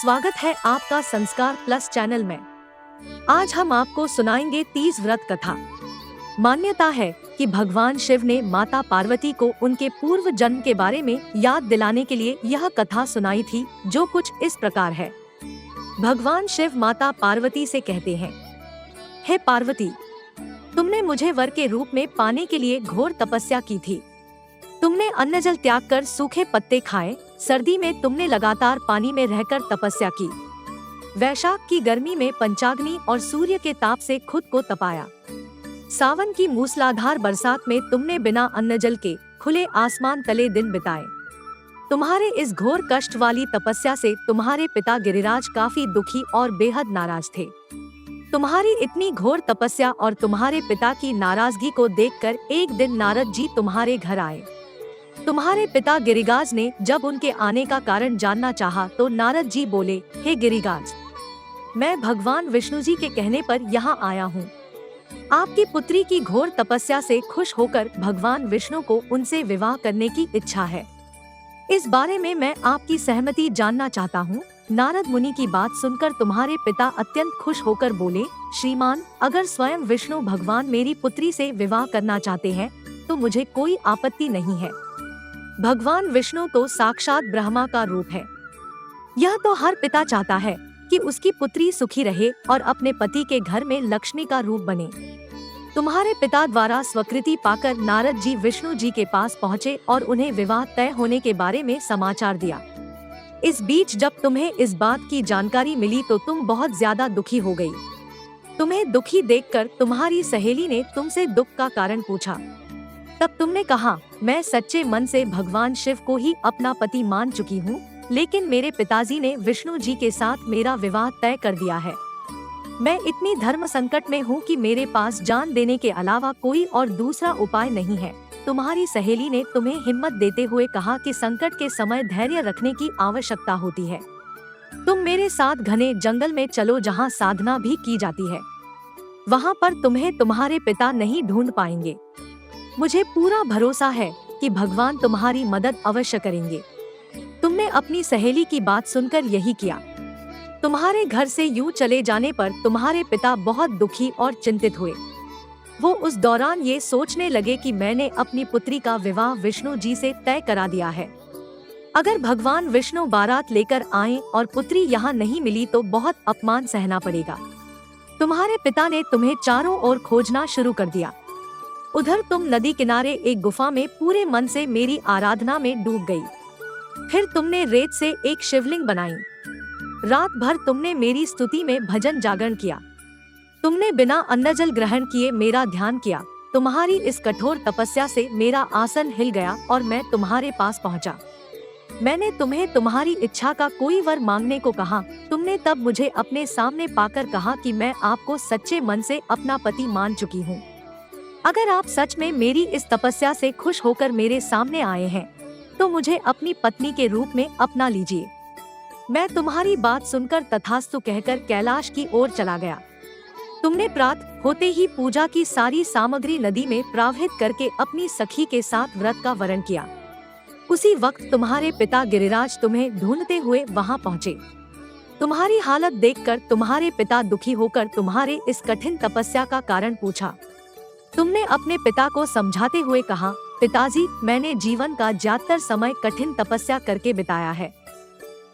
स्वागत है आपका संस्कार प्लस चैनल में। आज हम आपको सुनाएंगे तीज व्रत कथा। मान्यता है कि भगवान शिव ने माता पार्वती को उनके पूर्व जन्म के बारे में याद दिलाने के लिए यह कथा सुनाई थी, जो कुछ इस प्रकार है। भगवान शिव माता पार्वती से कहते हैं, हे पार्वती, तुमने मुझे वर के रूप में पाने के लिए घोर तपस्या की थी। तुमने अन्न जल त्याग कर सूखे पत्ते खाए, सर्दी में तुमने लगातार पानी में रहकर तपस्या की, वैशाख की गर्मी में पंचाग्नि और सूर्य के ताप से खुद को तपाया, सावन की मूसलाधार बरसात में तुमने बिना अन्न जल के खुले आसमान तले दिन बिताए। तुम्हारे इस घोर कष्ट वाली तपस्या से तुम्हारे पिता गिरिराज काफी दुखी और बेहद नाराज थे। तुम्हारी इतनी घोर तपस्या और तुम्हारे पिता की नाराजगी को देखकर एक दिन नारद जी तुम्हारे घर आए। तुम्हारे पिता गिरिराज ने जब उनके आने का कारण जानना चाहा तो नारद जी बोले, हे गिरिराज, मैं भगवान विष्णु जी के कहने पर यहाँ आया हूँ। आपकी पुत्री की घोर तपस्या से खुश होकर भगवान विष्णु को उनसे विवाह करने की इच्छा है। इस बारे में मैं आपकी सहमति जानना चाहता हूँ। नारद मुनि की बात सुनकर तुम्हारे पिता अत्यंत खुश होकर बोले, श्रीमान, अगर स्वयं विष्णु भगवान मेरी पुत्री से विवाह करना चाहते हैं तो मुझे कोई आपत्ति नहीं है। भगवान विष्णु तो साक्षात ब्रह्मा का रूप है। यह तो हर पिता चाहता है कि उसकी पुत्री सुखी रहे और अपने पति के घर में लक्ष्मी का रूप बने। तुम्हारे पिता द्वारा स्वीकृति पाकर नारद जी विष्णु जी के पास पहुँचे और उन्हें विवाह तय होने के बारे में समाचार दिया। इस बीच जब तुम्हें इस बात की जानकारी मिली तो तुम बहुत ज्यादा दुखी हो गई। तुम्हें दुखी देखकर तुम्हारी सहेली ने तुमसे दुख का कारण पूछा। तब तुमने कहा, मैं सच्चे मन से भगवान शिव को ही अपना पति मान चुकी हूँ, लेकिन मेरे पिताजी ने विष्णु जी के साथ मेरा विवाह तय कर दिया है। मैं इतनी धर्म संकट में हूँ कि मेरे पास जान देने के अलावा कोई और दूसरा उपाय नहीं है। तुम्हारी सहेली ने तुम्हें हिम्मत देते हुए कहा कि संकट के समय धैर्य रखने की आवश्यकता होती है। तुम मेरे साथ घने जंगल में चलो जहाँ साधना भी की जाती है। वहाँ पर तुम्हें तुम्हारे पिता नहीं ढूंढ पाएंगे। मुझे पूरा भरोसा है कि भगवान तुम्हारी मदद अवश्य करेंगे। तुमने अपनी सहेली की बात सुनकर यही किया। तुम्हारे घर से यूं चले जाने पर तुम्हारे पिता बहुत दुखी और चिंतित हुए। वो उस दौरान ये सोचने लगे कि मैंने अपनी पुत्री का विवाह विष्णु जी से तय करा दिया है। अगर भगवान विष्णु बारात लेकर आए और पुत्री यहाँ नहीं मिली तो बहुत अपमान सहना पड़ेगा। तुम्हारे पिता ने तुम्हें चारों ओर खोजना शुरू कर दिया। उधर तुम नदी किनारे एक गुफा में पूरे मन से मेरी आराधना में डूब गई। फिर तुमने रेत से एक शिवलिंग बनाई। रात भर तुमने मेरी स्तुति में भजन जागरण किया। तुमने बिना अन्न जल ग्रहण किए मेरा ध्यान किया। तुम्हारी इस कठोर तपस्या से मेरा आसन हिल गया और मैं तुम्हारे पास पहुंचा। मैंने तुम्हें तुम्हारी इच्छा का कोई वर मांगने को कहा। तुमने तब मुझे अपने सामने पाकर कहा कि मैं आपको सच्चे मन से अपना पति मान चुकी हूँ। अगर आप सच में मेरी इस तपस्या से खुश होकर मेरे सामने आए हैं तो मुझे अपनी पत्नी के रूप में अपना लीजिए। मैं तुम्हारी बात सुनकर तथास्तु कहकर कैलाश की ओर चला गया। तुमने प्रातः होते ही पूजा की सारी सामग्री नदी में प्रवाहित करके अपनी सखी के साथ व्रत का वरण किया। उसी वक्त तुम्हारे पिता गिरिराज तुम्हें ढूंढते हुए वहां पहुंचे। तुम्हारी हालत देखकर तुम्हारे पिता दुखी होकर तुम्हारे इस कठिन तपस्या का कारण पूछा। तुमने अपने पिता को समझाते हुए कहा, पिताजी, मैंने जीवन का ज्यादातर समय कठिन तपस्या करके बिताया है।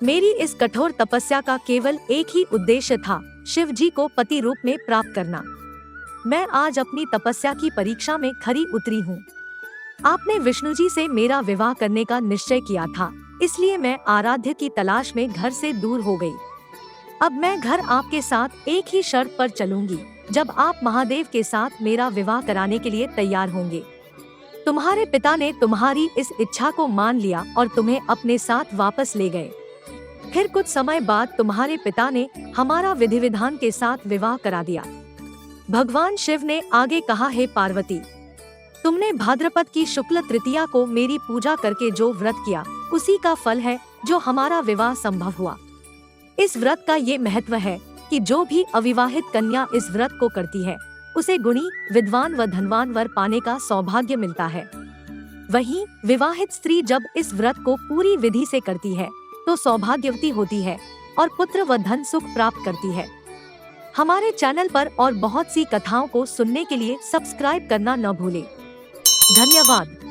मेरी इस कठोर तपस्या का केवल एक ही उद्देश्य था, शिव जी को पति रूप में प्राप्त करना। मैं आज अपनी तपस्या की परीक्षा में खरी उतरी हूँ। आपने विष्णु जी से मेरा विवाह करने का निश्चय किया था, इसलिए मैं आराध्य की तलाश में घर से दूर हो गई। अब मैं घर आपके साथ एक ही शर्त पर चलूंगी, जब आप महादेव के साथ मेरा विवाह कराने के लिए तैयार होंगे। तुम्हारे पिता ने तुम्हारी इस इच्छा को मान लिया और तुम्हें अपने साथ वापस ले गए। फिर कुछ समय बाद तुम्हारे पिता ने हमारा विधि विधान के साथ विवाह करा दिया। भगवान शिव ने आगे कहा, हे पार्वती, तुमने भाद्रपद की शुक्ल तृतीया को मेरी पूजा करके जो व्रत किया, उसी का फल है जो हमारा विवाह संभव हुआ। इस व्रत का ये महत्व है कि जो भी अविवाहित कन्या इस व्रत को करती है उसे गुणी, विद्वान व धनवान वर पाने का सौभाग्य मिलता है। वहीं विवाहित स्त्री जब इस व्रत को पूरी विधि से करती है तो सौभाग्यवती होती है। और पुत्र व धन सुख प्राप्त करती है। हमारे चैनल पर और बहुत सी कथाओं को सुनने के लिए सब्सक्राइब करना न भूलें। धन्यवाद।